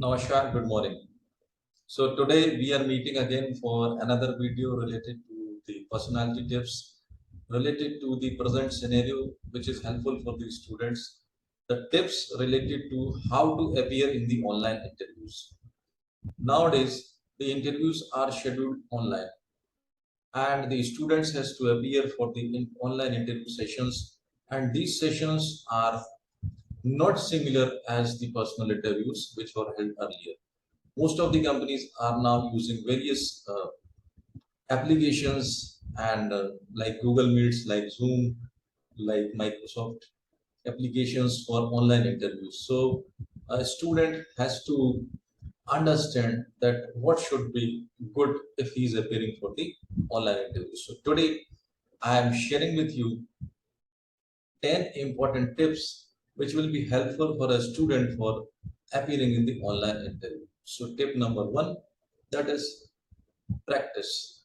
Namaskar, good morning. So today we are meeting again for another video related to the personality tips, related to the present scenario, which is helpful for the students. The tips related to how to appear in the online interviews. Nowadays, the interviews are scheduled online and the students has to appear for the online interview sessions, and these sessions are not similar as the personal interviews which were held earlier. Most of the companies are now using various applications and like Google Meets, like Zoom, like Microsoft applications for online interviews. So a student has to understand that what should be good if he is appearing for the online interview. So today I am sharing with you 10 important tips which will be helpful for a student for appearing in the online interview. So tip number one, that is practice.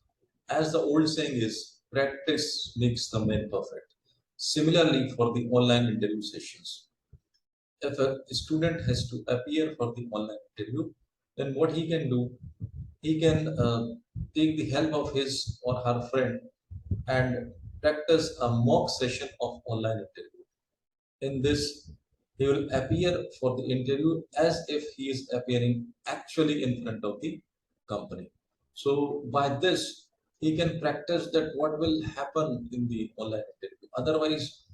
As the old saying is, practice makes the man perfect. Similarly, for the online interview sessions, if a student has to appear for the online interview, then what he can do, he can take the help of his or her friend and practice a mock session of online interview. In this, he will appear for the interview as if he is appearing actually in front of the company. So by this, he can practice that what will happen in the online interview. Otherwise,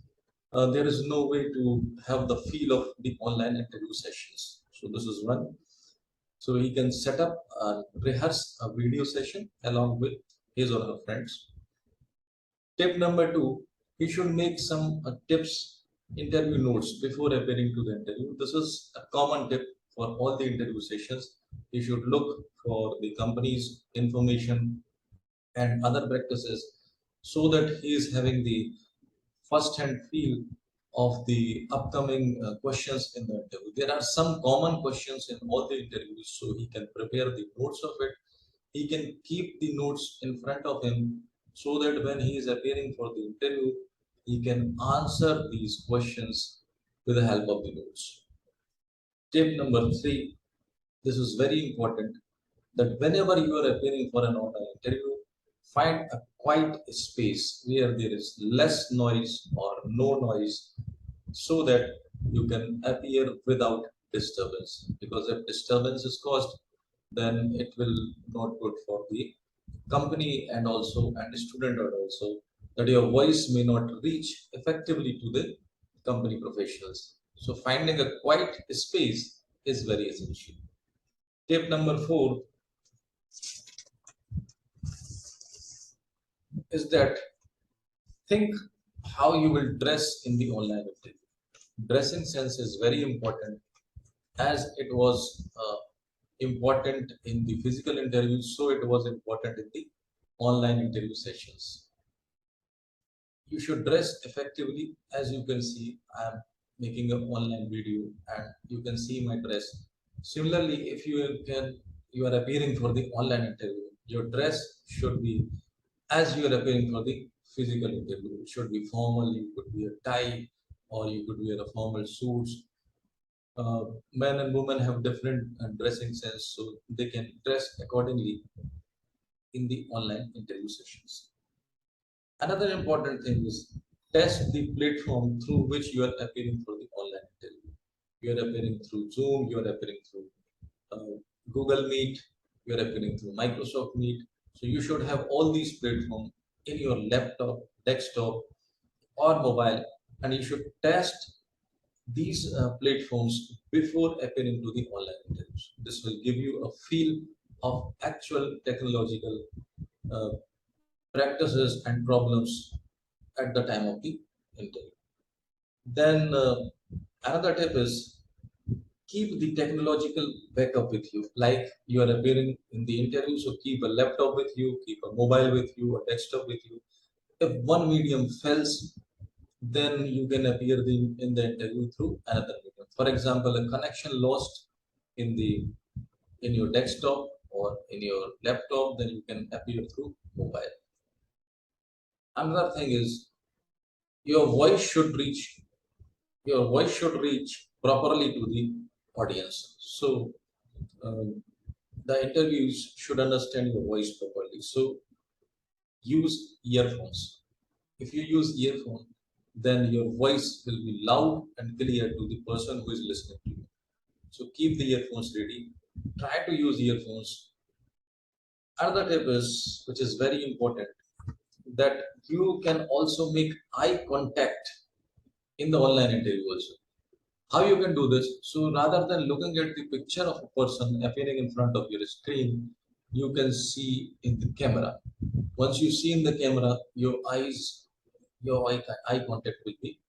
there is no way to have the feel of the online interview sessions. So this is one. So he can set up and rehearse a video session along with his or her friends. Tip number two, he should make some tips, interview notes before appearing to the interview. This is a common tip for all the interview sessions. He should look for the company's information and other practices so that he is having the first-hand feel of the upcoming questions in the interview. There are some common questions in all the interviews, so he can prepare the notes of it. He can keep the notes in front of him so that when he is appearing for the interview, he can answer these questions with the help of the notes. Tip number three, this is very important, that whenever you are appearing for an online interview, find a quiet space where there is less noise or no noise so that you can appear without disturbance. Because if disturbance is caused, then it will not good for the company and also and the student also, that your voice may not reach effectively to the company professionals. So finding a quiet space is very essential. Tip number four is that think how you will dress in the online interview. Dressing sense is very important as it was important in the physical interview, so it was important in the online interview sessions. You should dress effectively. As you can see, I am making an online video and you can see my dress. Similarly, if you are appearing for the online interview, your dress should be as you are appearing for the physical interview. It should be formal. You could wear a tie or you could wear a formal suits. Men and women have different dressing sense, so they can dress accordingly in the online interview sessions. Another important thing is test the platform through which you are appearing for the online interview. You are appearing through Zoom, you are appearing through Google Meet, you are appearing through Microsoft Meet. So you should have all these platforms in your laptop, desktop, or mobile, and you should test these platforms before appearing to the online interviews. This will give you a feel of actual technological uh, practices and problems at the time of the interview. Then another tip is keep the technological backup with you. Like you are appearing in the interview, so keep a laptop with you, keep a mobile with you, a desktop with you. If one medium fails, then you can appear in the interview through another medium. For example, a connection lost in the in your desktop or in your laptop, then you can appear through mobile. Another thing is your voice should reach properly to the audience. So um, the interviews should understand your voice properly. So use earphones. If you use earphone, then your voice will be loud and clear to the person who is listening to you. So keep the earphones ready. Try to use earphones. Another tip is, which is very important, that you can also make eye contact in the online interview also. How you can do this? So rather than looking at the picture of a person appearing in front of your screen, you can see in the camera. Once you see in the camera, your eye contact will be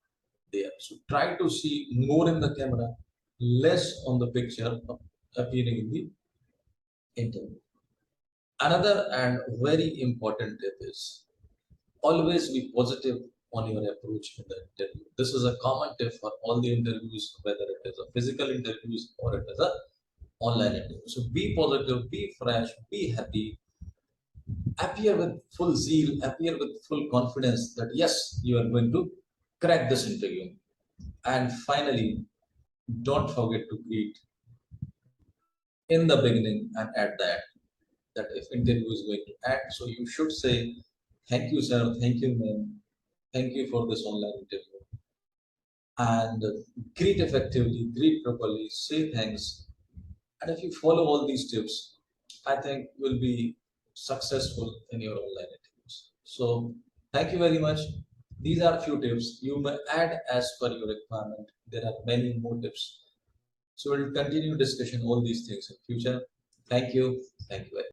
there. So try to see more in the camera, less on the picture appearing in the interview. Another and very important tip is always be positive on your approach in the interview. This is a common tip for all the interviews, whether it is a physical interviews or it is a online interview. So be positive, be fresh, be happy, appear with full zeal, appear with full confidence that yes, you are going to crack this interview. And finally, don't forget to greet in the beginning and at the end. That if interview is going to end, so you should say, thank you, sir, thank you, ma'am, thank you for this online interview. And greet effectively, greet properly, say thanks. And if you follow all these tips, I think you'll be successful in your online interviews. So thank you very much. These are few tips. You may add as per your requirement. There are many more tips. So we'll continue discussion all these things in future. Thank you. Thank you very much.